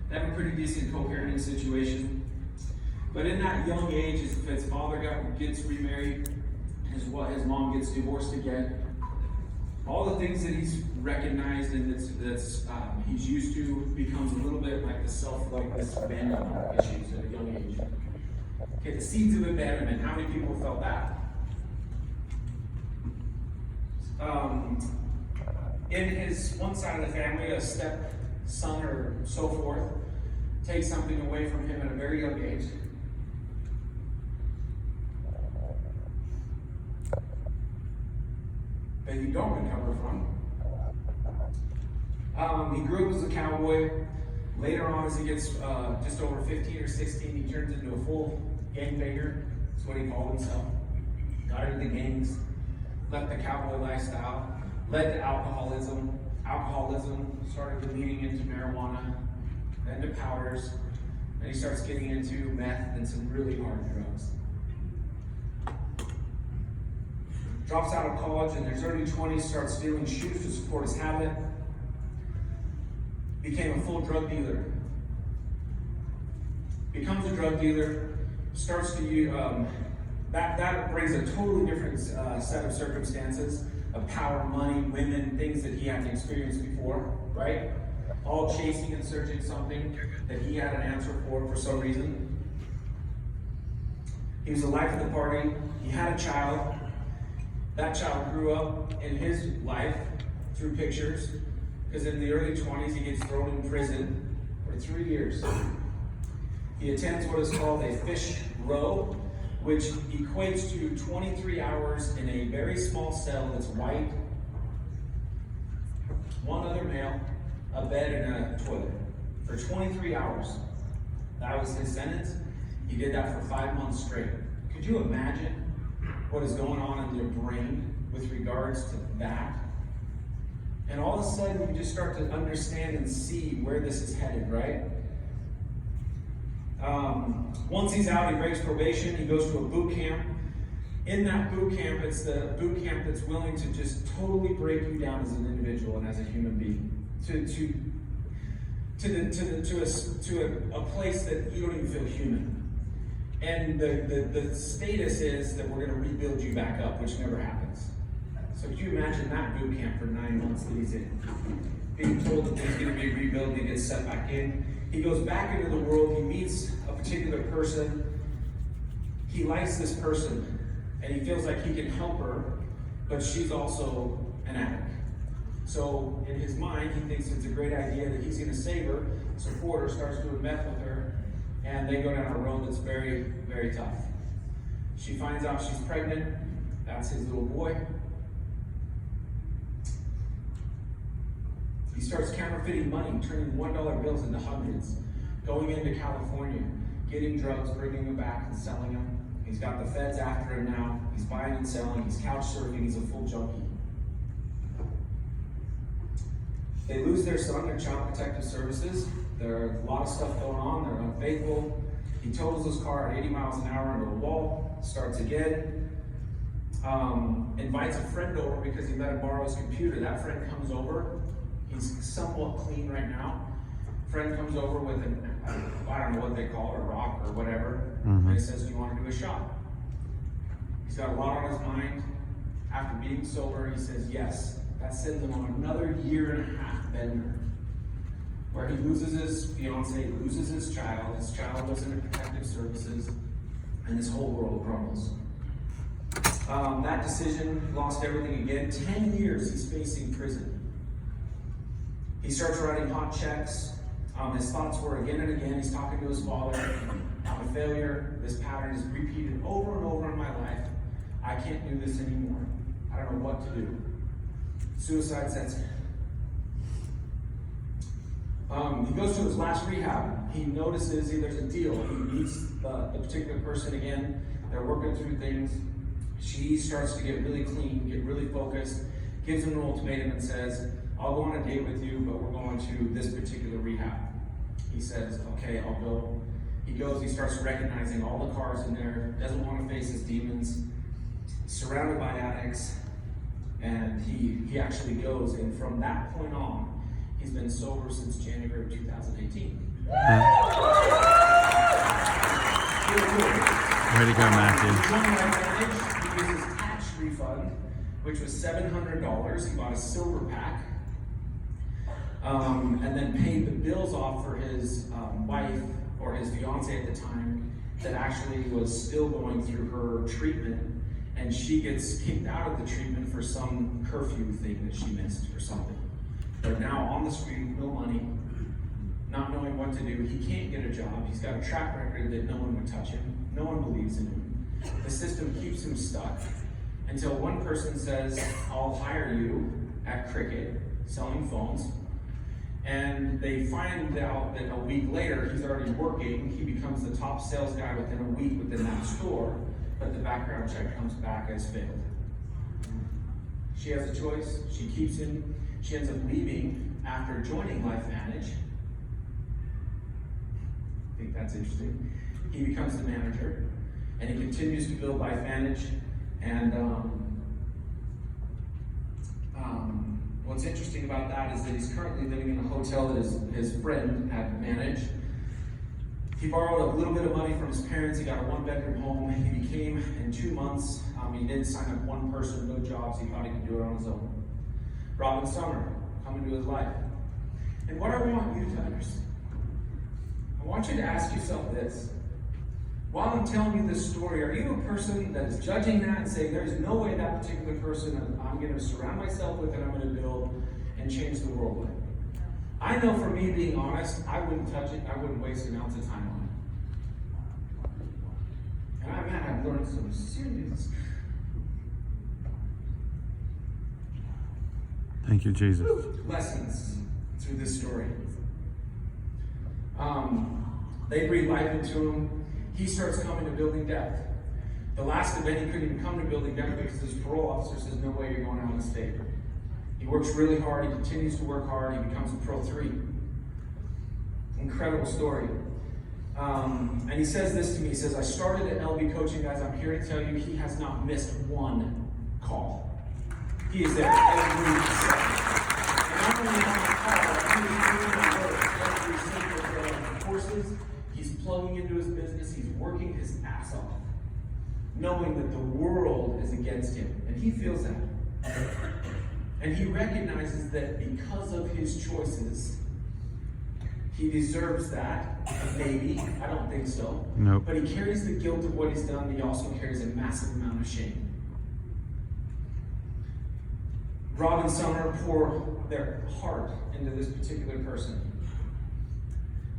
They have a pretty decent co-parenting situation. But in that young age, his father gets remarried, his mom gets divorced again. All the things that he's recognized and that's he's used to becomes a little bit like this abandonment issues at a young age. Okay, the seeds of abandonment. How many people felt that? In his one side of the family, a stepson or so forth takes something away from him at a very young age. That you don't recover from. He grew up as a cowboy. Later on, as he gets just over 15 or 16, he turns into a full gangbanger. That's what he called himself. Got into the gangs, left the cowboy lifestyle, led to alcoholism. Alcoholism started leading into marijuana, then to powders, and he starts getting into meth and some really hard drugs. Drops out of college in his early 20s, starts stealing shoes to support his habit. Became a full drug dealer. Becomes a drug dealer, starts to use, that brings a totally different set of circumstances of power, money, women, things that he hadn't experienced before, right? All chasing and searching something that he had an answer for some reason. He was the life of the party. He had a child. That child grew up in his life through pictures, because in the early 20s he gets thrown in prison for 3 years. He attends what is called a fish row, which equates to 23 hours in a very small cell that's white, one other male, a bed and a toilet, for 23 hours. That was his sentence. He did that for 5 months straight. Could you imagine what is going on in their brain with regards to that? And all of a sudden, you just start to understand and see where this is headed, right? Once he's out, he breaks probation. He goes to a boot camp. In that boot camp, it's the boot camp that's willing to just totally break you down as an individual and as a human being, to a place that you don't even feel human. And the status is that we're going to rebuild you back up, which never happens. So can you imagine that boot camp for 9 months that he's in? Being told that he's going to be rebuilt, he gets set back in. He goes back into the world, he meets a particular person. He likes this person, and he feels like he can help her, but she's also an addict. So in his mind, he thinks it's a great idea that he's going to save her, support her, starts doing meth with her, and they go down a road that's very, very tough. She finds out she's pregnant. That's his little boy. He starts counterfeiting money, turning $1 bills into hundreds, going into California, getting drugs, bringing them back and selling them. He's got the feds after him now. He's buying and selling. He's couch surfing. He's a full junkie. They lose their son, their child protective services. There's a lot of stuff going on. They're unfaithful. He totals his car at 80 miles an hour into a wall, starts again. Invites a friend over because he let him borrow his computer. That friend comes over. He's somewhat clean right now. Friend comes over with I don't know what they call it, a rock or whatever. And he says, do you want to do a shot? He's got a lot on his mind. After being sober, he says yes. That sends him on another 1.5 year bender, where he loses his fiance, loses his child goes into protective services, and his whole world crumbles. That decision, lost everything again. 10 years he's facing prison. He starts writing hot checks. His thoughts were again and again, he's talking to his father, I'm a failure, this pattern is repeated over and over in my life. I can't do this anymore. I don't know what to do. Suicide sets in. He goes to his last rehab. He notices there's a deal. He meets the particular person again. They're working through things. She starts to get really clean, get really focused, gives him an ultimatum and says, I'll go on a date with you, but we're going to this particular rehab. He says, okay, I'll go. He goes, he starts recognizing all the cars in there, doesn't want to face his demons, surrounded by addicts, and he actually goes, and from that point on, he's been sober since January of 2018. Way to go, Matthew. He used his tax refund, which was $700. He bought a silver pack, and then paid the bills off for his wife, or his fiance at the time, that actually was still going through her treatment, and she gets kicked out of the treatment for some curfew thing that she missed or something. They're now on the street, no money, not knowing what to do. He can't get a job. He's got a track record that no one would touch him. No one believes in him. The system keeps him stuck until one person says, I'll hire you at Cricket, selling phones. And they find out that a week later, he's already working. He becomes the top sales guy within a week within that store, but the background check comes back as failed. She has a choice. She keeps him. She ends up leaving after joining LifeVantage. I think that's interesting. He becomes the manager, and he continues to build LifeVantage. And what's interesting about that is that he's currently living in a hotel that his friend had managed. He borrowed a little bit of money from his parents. He got a one-bedroom home. He became, in 2 months, he didn't sign up one person, no jobs. He thought he could do it on his own. Robin Summer come into his life. And what I want you to understand, I want you to ask yourself this. While I'm telling you this story, are you a person that is judging that and saying, there's no way that particular person I'm going to surround myself with and I'm going to build and change the world with? I know for me, being honest, I wouldn't touch it. I wouldn't waste an ounce of time on it. And I've learned some serious. Thank you, Jesus. Lessons through this story. They breathe life into him. He starts coming to building depth. The last event, he couldn't even come to building depth because his parole officer says, no way you're going out of state. He works really hard. He continues to work hard. He becomes a Pro 3. Incredible story. And he says this to me. He says, I started at LB Coaching, guys. I'm here to tell you he has not missed one call. He is there every second. And not only on the call, he is doing the work every single day on the courses. He's plugging into his business. He's working his ass off, knowing that the world is against him. And he feels that. And he recognizes that because of his choices, he deserves that. Maybe. I don't think so. Nope. But he carries the guilt of what he's done. He also carries a massive amount of shame. Rob and Summer pour their heart into this particular person.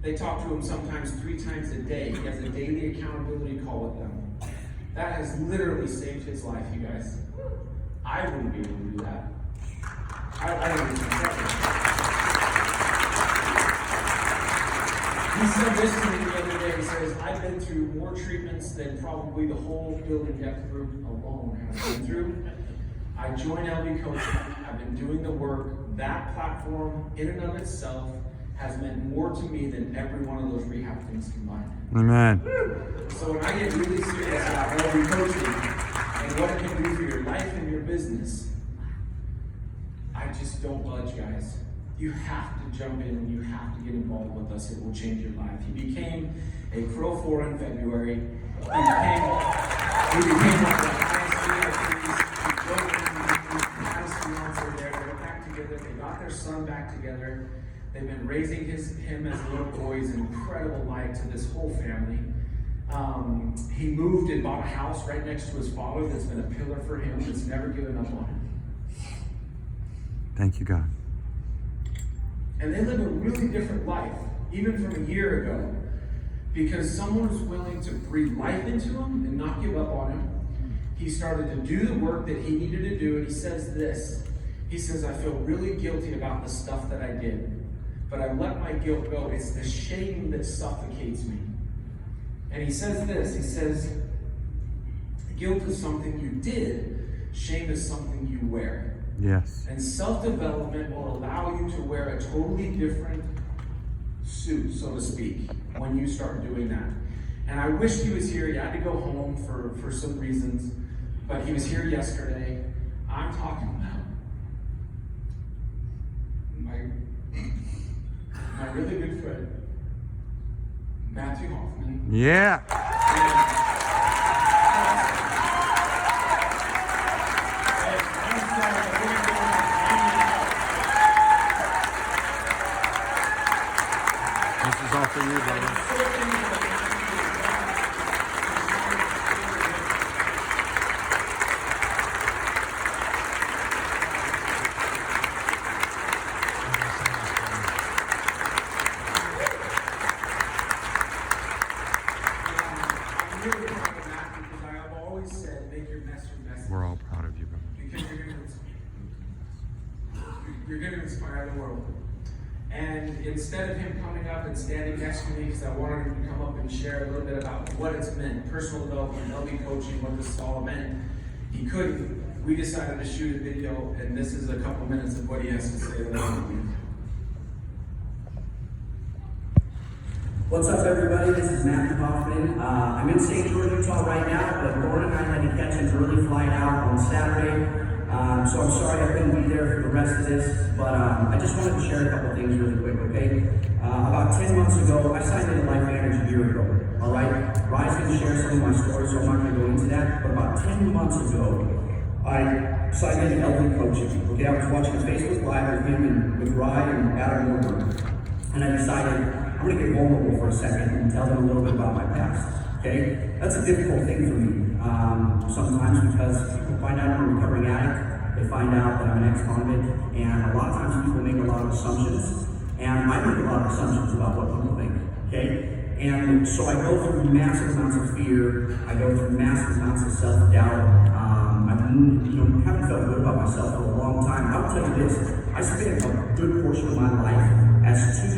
They talk to him sometimes 3 times a day. He has a daily accountability call with them. That has literally saved his life, you guys. I wouldn't be able to do that. I don't even know. He said this to me the other day. He says, I've been through more treatments than probably the whole building depth group alone has been through. I joined LB Coaching. I've been doing the work. That platform, in and of itself, has meant more to me than every one of those rehab things combined. Amen. So when I get really serious about LB Coaching and what it can do for your life and your business, I just don't budge, guys. You have to jump in and you have to get involved with us. It will change your life. He became a Pro 4 in February. He became one of the highest VIPs. He broke down. He had his fiance there. They're back together. They got their son back together. They've been raising him as a little boy. He's an incredible light to this whole family. He moved and bought a house right next to his father that's been a pillar for him, that's never given up on him. Thank you, God. And they live a really different life, even from a year ago, because someone was willing to breathe life into him and not give up on him. He started to do the work that he needed to do, and he says this. He says, I feel really guilty about the stuff that I did, but I let my guilt go. It's the shame that suffocates me. And he says this, he says, guilt is something you did, shame is something you wear. Yes. And self-development will allow you to wear a totally different suit, so to speak, when you start doing that. And I wish he was here. He had to go home for some reasons, but he was here yesterday. I'm talking about my really good friend, Matthew Hoffman. Yeah. This is all for you, brother. I'm really proud of that because I have always said, make your mess your message. We're all proud of you, brother. Because you're going to inspire the world. And instead of him coming up and standing next to me, because I wanted him to come up and share a little bit about what it's meant, personal development, LB coaching, what this all meant, he couldn't. We decided to shoot a video, and this is a couple minutes of what he has to say. What's up, everybody? This is Matthew Hoffman. I'm in St. George, Utah right now, but Lauren and I had to catch an early flight out on Saturday. So I'm sorry I couldn't be there for the rest of this, but I just wanted to share a couple things really quick, okay? About 10 months ago, I signed into Life Advantage a year ago, all right? Rye's going to share some of my stories, so I'm not going to go into that, but about 10 months ago, I signed into LB coaching, okay? I was watching a Facebook Live with him and with Rye and Adam Warburg, and I decided I'm going to get vulnerable for a second and tell them a little bit about my past, okay? That's a difficult thing for me, sometimes because people find out I'm a recovering addict, they find out that I'm an ex-convict, and a lot of times people make a lot of assumptions, and I make a lot of assumptions about what people think, okay? And so I go through massive amounts of fear, I go through massive amounts of self-doubt, I haven't felt good about myself for a long time. I'll tell you this, I spent a good portion of my life as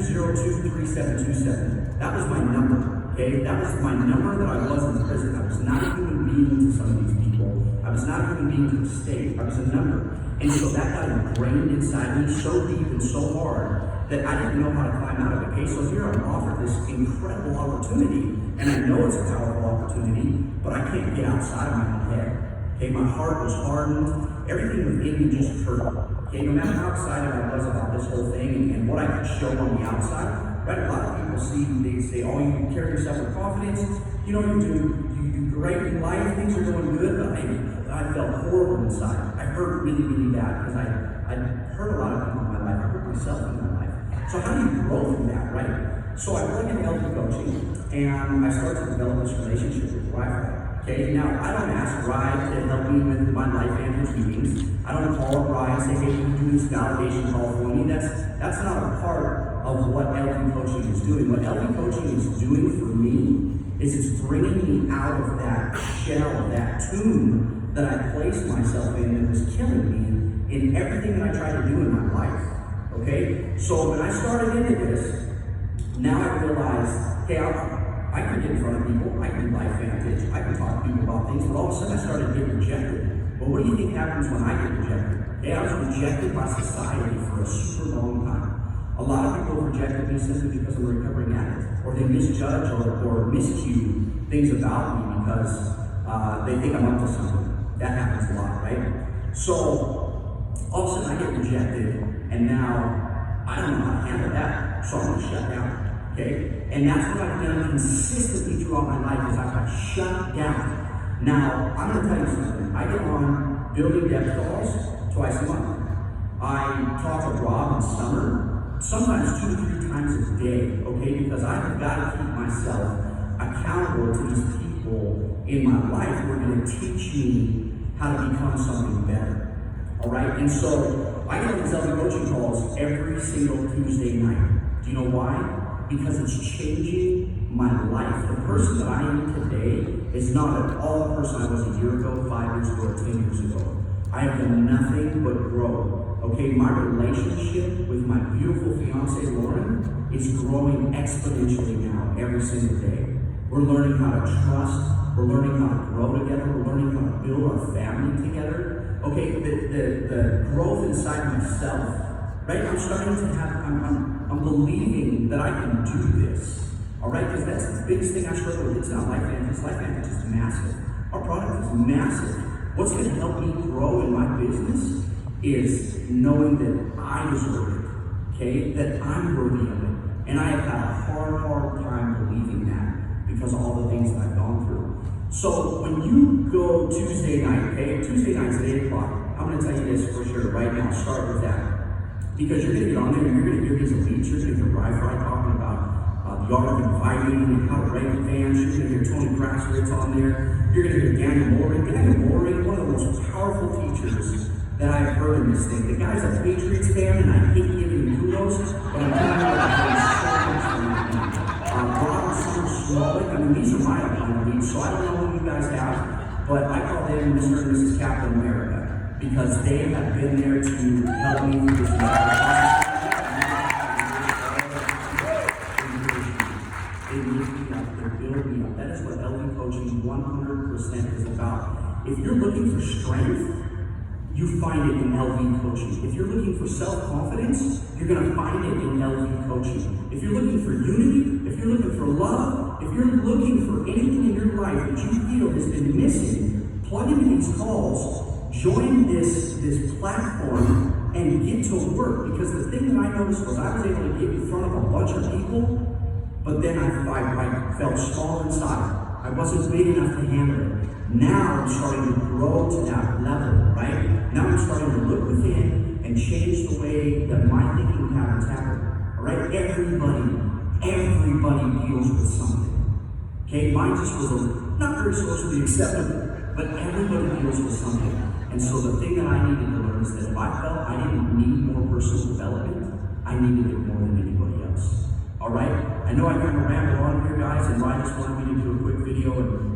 2023727. That was my number, okay? That was my number that I was in prison. I was not a human being to some of these people. I was not a human being to the state. I was a number. And so that got ingrained inside me so deep and so hard that I didn't know how to climb out of it. Okay, so here I'm offered this incredible opportunity, and I know it's a powerful opportunity, but I can't get outside of my own head. Okay, my heart was hardened. Everything within me just hurt. Okay, no matter how excited I was about this whole thing and what I could show on the outside, right? A lot of people see, they say, oh, you can carry yourself with confidence. You know, you do great in life, things are going good, but I felt horrible inside. I hurt really, really bad because I hurt a lot of people in my life. I hurt myself in my life. So how do you grow from that, right? So I plug into LB coaching and I start to develop this relationship with Rye. Okay, now I don't ask Rye to help me with my Life Advantage meetings. I don't call up Rye and say, hey, can you do this validation call for me? That's not a part of what LB coaching is doing. What LB coaching is doing for me is it's bringing me out of that shell, that tomb that I placed myself in that was killing me in everything that I tried to do in my life. Okay, so when I started into this, now I realized, okay, I can get in front of people, I can do Life Advantage, I can talk to people about things, but all of a sudden I started getting rejected. But what do you think happens when I get rejected? Okay, I was rejected by society for a super long time. A lot of people rejected me simply because I'm a recovering addict, or they misjudge or miscue things about me because they think I'm up to something. That happens a lot, right? So all of a sudden I get rejected, and now I don't know how to handle that, so I'm going to shut down. Okay? And that's what I've done consistently throughout my life is I've got shut down. Now, I'm going to tell you something. I get on building depth calls twice a month. I talk to Rob in summer, sometimes 2 to 3 times a day, okay? Because I've got to keep myself accountable to these people in my life who are going to teach me how to become something better. All right? And so I get on these LB coaching calls every single Tuesday night. Do you know why? Because it's changing my life. The person that I am today is not at all the person I was a year ago, 5 years ago, or 10 years ago. I have done nothing but grow. Okay, my relationship with my beautiful fiance, Lauren, is growing exponentially now, every single day. We're learning how to trust. We're learning how to grow together. We're learning how to build our family together. Okay, the growth inside myself, right? I'm starting to have, I'm believing that I can do this. All right, because that's the biggest thing I struggle with. It's not Life Advantage. Life Advantage is massive. Our product is massive. What's going to help me grow in my business is knowing that I deserve it, okay? That I'm worthy of it. And I have had a hard time believing that because of all the things that I've gone through. So when you go Tuesday night, okay, Tuesday night's at 8 o'clock. I'm going to tell you this for sure right now. Start with that. Because you're going to get on there and you're going to hear these elites. You're going to hear Fry talking about the art of inviting and how to rate fans. You're going to hear Tony Grasswitz on there. You're going to hear Daniel Morey, one of the most powerful teachers that I've heard in this thing. The guy's a Patriots fan, and I hate giving him kudos, but I'm telling you that he's so much fun. Smollett, I mean, these are my opinions, so I don't know who you guys have, but I call them Mr. and Mrs. Captain America because they have been there to help me through this process. They lift me up, they build me up. That is what LV coaching 100% is about. If you're looking for strength, you find it in LV coaching. If you're looking for self-confidence, you're going to find it in LV coaching. If you're looking for unity, if you're looking for love, if you're looking for anything in your life that you feel has been missing, plug into these calls, join this platform, and get to work. Because the thing that I noticed was I was able to get in front of a bunch of people, but then I felt small inside. I wasn't big enough to handle it. Now I'm starting to grow to that level, right? Now I'm starting to look within and change the way that my thinking patterns happen. All right? Everybody deals with something. Okay? Mine just was not very socially acceptable, but everybody deals with something. And so the thing that I needed to learn is that if I felt I didn't need more personal development, I needed it more than anybody else. All right? I know I kind of ramble on here, guys, and Ryan just wanted me to do a quick video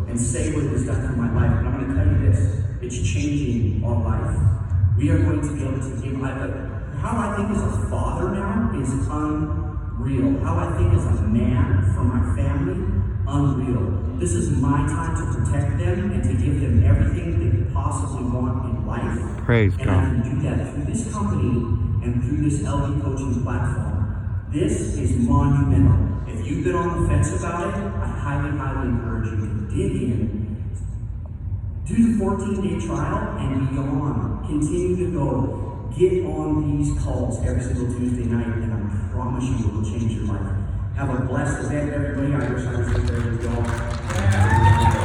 and say what it has done for my life. And I'm going to tell you this. It's changing our life. We are going to be able to give life. How I think as a father now is unreal. How I think as a man for my family, unreal. This is my time to protect them and to give them everything they could possibly want in life. Praise and God. I can do that through this company and through this LV coaching platform. This is monumental. If you've been on the fence about it, I highly encourage you to dig in, do the 14-day trial, and beyond. Continue to go. Get on these calls every single Tuesday night, and I promise you it will change your life. Have a blessed event, everybody. I wish I was there with y'all.